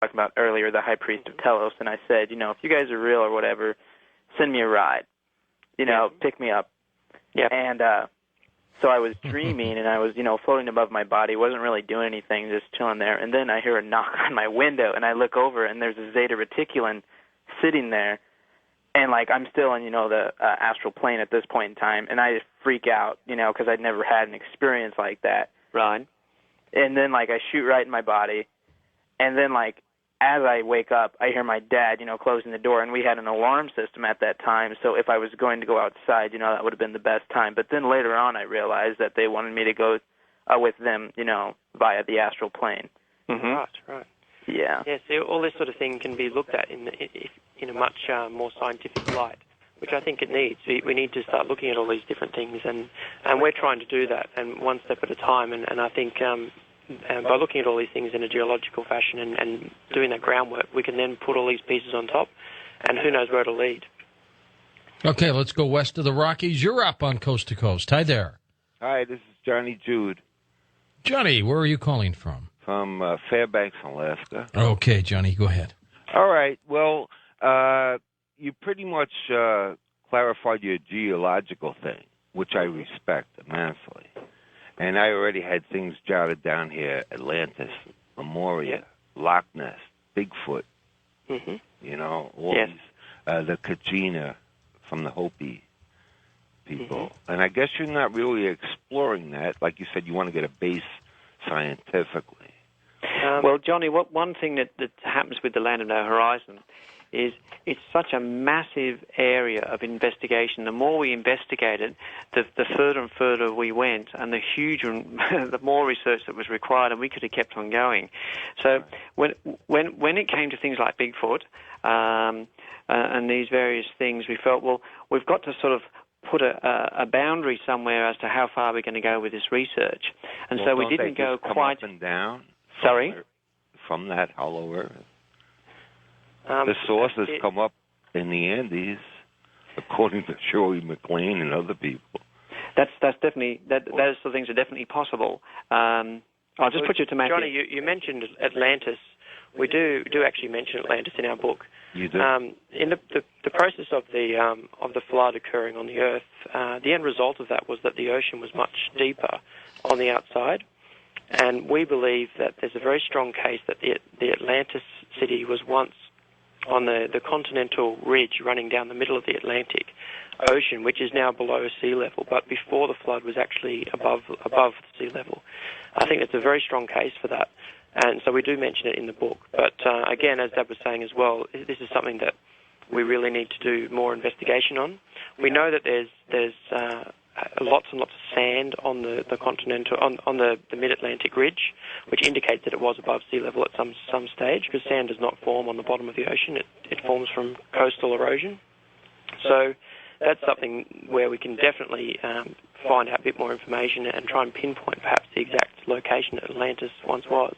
talking about earlier, the High Priest of Telos, and I said, if you guys are real or whatever, send me a ride. Pick me up. Yeah. And so I was dreaming, and I was, floating above my body, wasn't really doing anything, just chilling there. And then I hear a knock on my window, and I look over, and there's a Zeta Reticulan sitting there. And, I'm still in, the astral plane at this point in time, and I just freak out, because I'd never had an experience like that. Right. And then, I shoot right in my body. And then, as I wake up, I hear my dad, closing the door, and we had an alarm system at that time, so if I was going to go outside, that would have been the best time. But then later on, I realized that they wanted me to go with them, via the astral plane. Mm-hmm. Right. Yeah. Yeah, so all this sort of thing can be looked at in a much more scientific light, which I think it needs. We need to start looking at all these different things, and we're trying to do that, and one step at a time, and I think by looking at all these things in a geological fashion and doing that groundwork, we can then put all these pieces on top, and who knows where it'll lead. Okay, let's go west of the Rockies. You're up on Coast to Coast. Hi there. Hi, this is Johnny Jude. Johnny, where are you calling from? From Fairbanks, Alaska. Okay, Johnny, go ahead. All right. Well, you pretty much clarified your geological thing, which I respect immensely. And I already had things jotted down here: Atlantis, Lemuria, Loch Ness, Bigfoot. Mm-hmm. All these, the Kachina from the Hopi people. Mm-hmm. And I guess you're not really exploring that. Like you said, you want to get a base scientifically. Well, Johnny, one thing that happens with the Land of No Horizon is it's such a massive area of investigation. The more we investigated, the further and further we went, and the more research that was required, and we could have kept on going. So when it came to things like Bigfoot and these various things, we felt, well, we've got to sort of put a boundary somewhere as to how far we're going to go with this research. And so we didn't go quite up and down. Sorry? From that hollow earth. The sources come up in the Andes, according to Shirley MacLaine and other people. That's definitely those sort of things are definitely possible. I'll just put you to Matthew. Johnny, you mentioned Atlantis. We do actually mention Atlantis in our book. You do. In the process of the flood occurring on the Earth, the end result of that was that the ocean was much deeper on the outside. And we believe that there's a very strong case that the Atlantis city was once on the continental ridge running down the middle of the Atlantic Ocean, which is now below sea level, but before the flood was actually above sea level. I think it's a very strong case for that, and so we do mention it in the book. But again, as Deb was saying as well, this is something that we really need to do more investigation on. We know that there's lots and lots of sand on the continental on the mid-Atlantic ridge, which indicates that it was above sea level at some stage, because sand does not form on the bottom of the ocean. It forms from coastal erosion. So that's something where we can definitely find out a bit more information and try and pinpoint perhaps the exact location that Atlantis once was.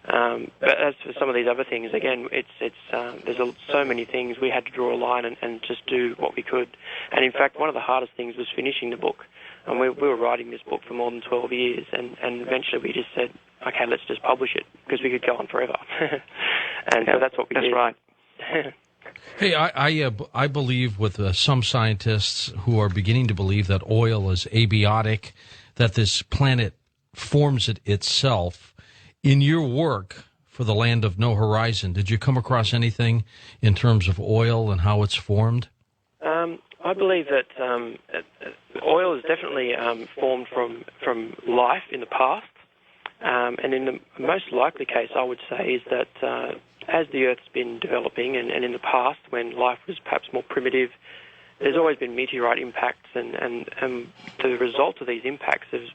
But as for some of these other things, again, there's so many things. We had to draw a line and just do what we could. And in fact, one of the hardest things was finishing the book. And we were writing this book for more than 12 years, and eventually we just said, okay, let's just publish it, because we could go on forever. And so that's what we did. That's right. Hey, I believe with some scientists who are beginning to believe that oil is abiotic, that this planet forms it itself. In your work for the Land of No Horizon, did you come across anything in terms of oil and how it's formed? I believe that oil is definitely formed from life in the past, and in the most likely case, I would say, is that as the Earth's been developing, and in the past when life was perhaps more primitive, there's always been meteorite impacts, and the result of these impacts has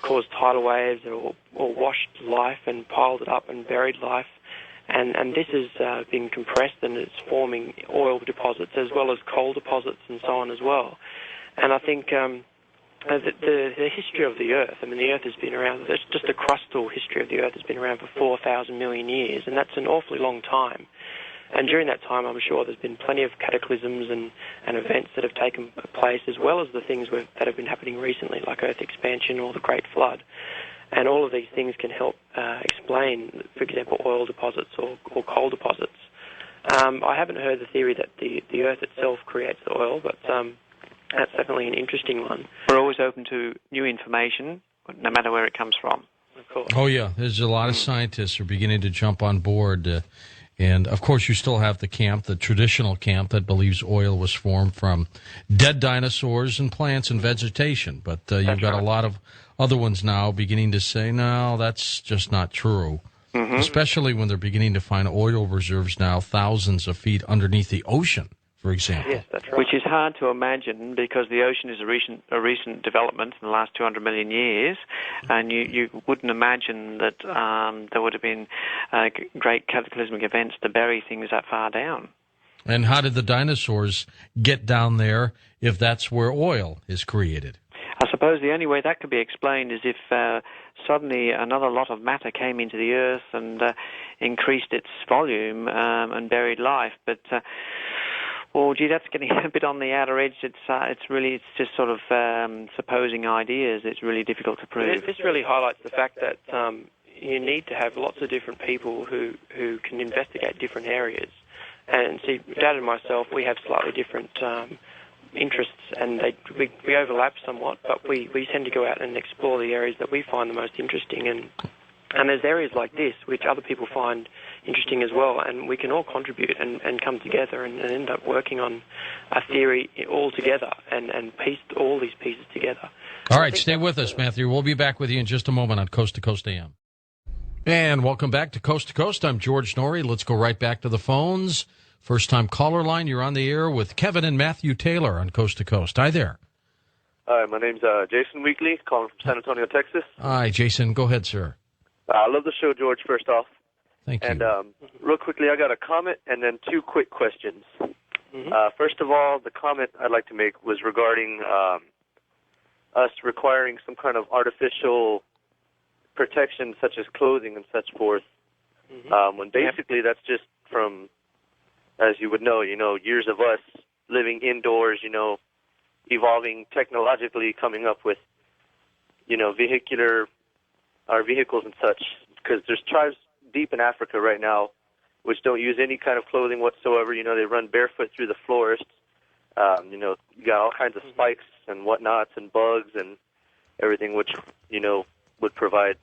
caused tidal waves or washed life and piled it up and buried life. And this has been compressed, and it's forming oil deposits as well as coal deposits and so on as well. And I think the history of the Earth, I mean, the Earth has been around, just the crustal history of the Earth has been around for 4,000 million years, and that's an awfully long time. And during that time, I'm sure there's been plenty of cataclysms and events that have taken place, as well as the things that have been happening recently, like Earth expansion or the Great Flood. And all of these things can help explain, for example, oil deposits or coal deposits. I haven't heard the theory that the Earth itself creates the oil, but that's definitely an interesting one. We're always open to new information, no matter where it comes from. Of course. Oh, yeah. There's a lot of scientists who are beginning to jump on board. And, of course, you still have the camp, the traditional camp, that believes oil was formed from dead dinosaurs and plants and vegetation. But you've got a lot of other ones now beginning to say, no, that's just not true. Mm-hmm. Especially when they're beginning to find oil reserves now thousands of feet underneath the ocean, for example. Yes, that's right. Which is hard to imagine because the ocean is a recent development in the last 200 million years, and you wouldn't imagine that there would have been great cataclysmic events to bury things that far down. And how did the dinosaurs get down there if that's where oil is created? I suppose the only way that could be explained is if suddenly another lot of matter came into the Earth and increased its volume and buried life. But well, gee, that's getting a bit on the outer edge. It's just sort of supposing ideas. It's really difficult to prove. This really highlights the fact that you need to have lots of different people who can investigate different areas. And see, Dad and myself, we have slightly different interests, and we overlap somewhat, but we tend to go out and explore the areas that we find the most interesting, and there's areas like this which other people find interesting as well, and we can all contribute and come together and end up working on a theory all together and piece all these pieces together. All right, stay with us, Matthew. We'll be back with you in just a moment on Coast to Coast AM. And welcome back to Coast to Coast. I'm George Norrie. Let's go right back to the phones. First-time caller line, you're on the air with Kevin and Matthew Taylor on Coast to Coast. Hi there. Hi, my name's Jason Weekly, calling from San Antonio, Texas. Hi, Jason. Go ahead, sir. I love the show, George, first off. Thank you. And real quickly, I got a comment and then two quick questions. Mm-hmm. First of all, the comment I'd like to make was regarding us requiring some kind of artificial protection, such as clothing and such forth, when basically that's just from, as you would know, years of us living indoors, evolving technologically, coming up with, our vehicles and such, because there's tribes deep in Africa right now which don't use any kind of clothing whatsoever. They run barefoot through the forests. You got all kinds of spikes and whatnots and bugs and everything, which, would provide,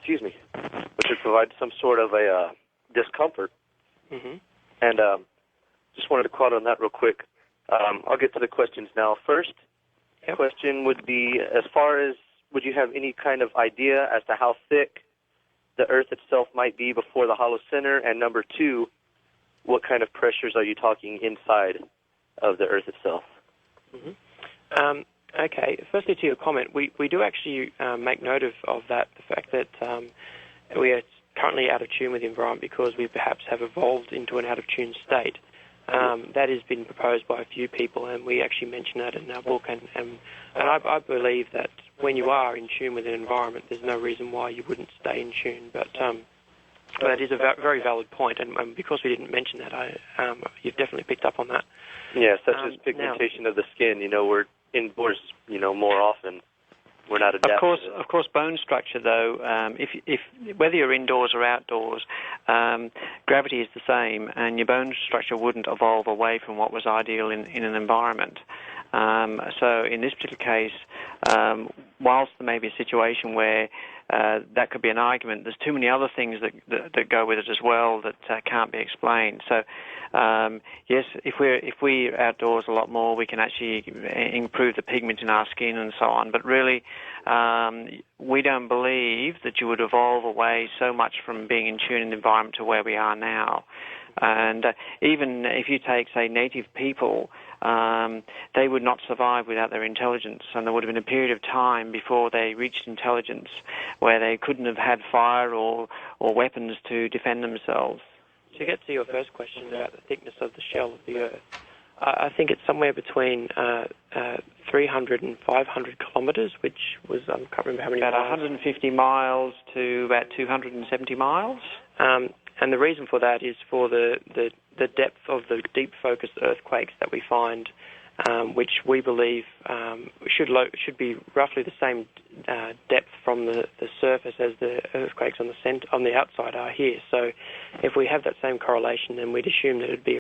which would provide some sort of a discomfort. Mm-hmm. And just wanted to quote on that real quick. I'll get to the questions now. First question would be, as far as, would you have any kind of idea as to how thick the Earth itself might be before the hollow center? And number two, what kind of pressures are you talking inside of the Earth itself? Mm-hmm. Okay, firstly to your comment, we do actually make note of that, the fact that we are currently out of tune with the environment because we perhaps have evolved into an out of tune state. That has been proposed by a few people, and we actually mention that in our book. And I believe that when you are in tune with an environment, there's no reason why you wouldn't stay in tune. But that is a very valid point, and because we didn't mention that, you've definitely picked up on that. Yeah, such as pigmentation of the skin. We're indoors, more often. We're not adapted. Of course, bone structure, though, if whether you're indoors or outdoors, gravity is the same, and your bone structure wouldn't evolve away from what was ideal in an environment. So in this particular case, whilst there may be a situation where that could be an argument, there's too many other things that go with it as well that can't be explained. So yes, if we're outdoors a lot more, we can actually improve the pigment in our skin and so on. But really, we don't believe that you would evolve away so much from being in tune in the environment to where we are now. And even if you take, say, native people, they would not survive without their intelligence, and there would have been a period of time before they reached intelligence where they couldn't have had fire or weapons to defend themselves. To get to your first question about the thickness of the shell of the Earth, I think it's somewhere between 300 and 500 kilometres, which was, I can't remember how many about miles. 150 miles to about 270 miles. And the reason for that is for the depth of the deep focused earthquakes that we find which we believe should be roughly the same depth from the surface as the earthquakes on the outside are here. So if we have that same correlation, then we'd assume that it would be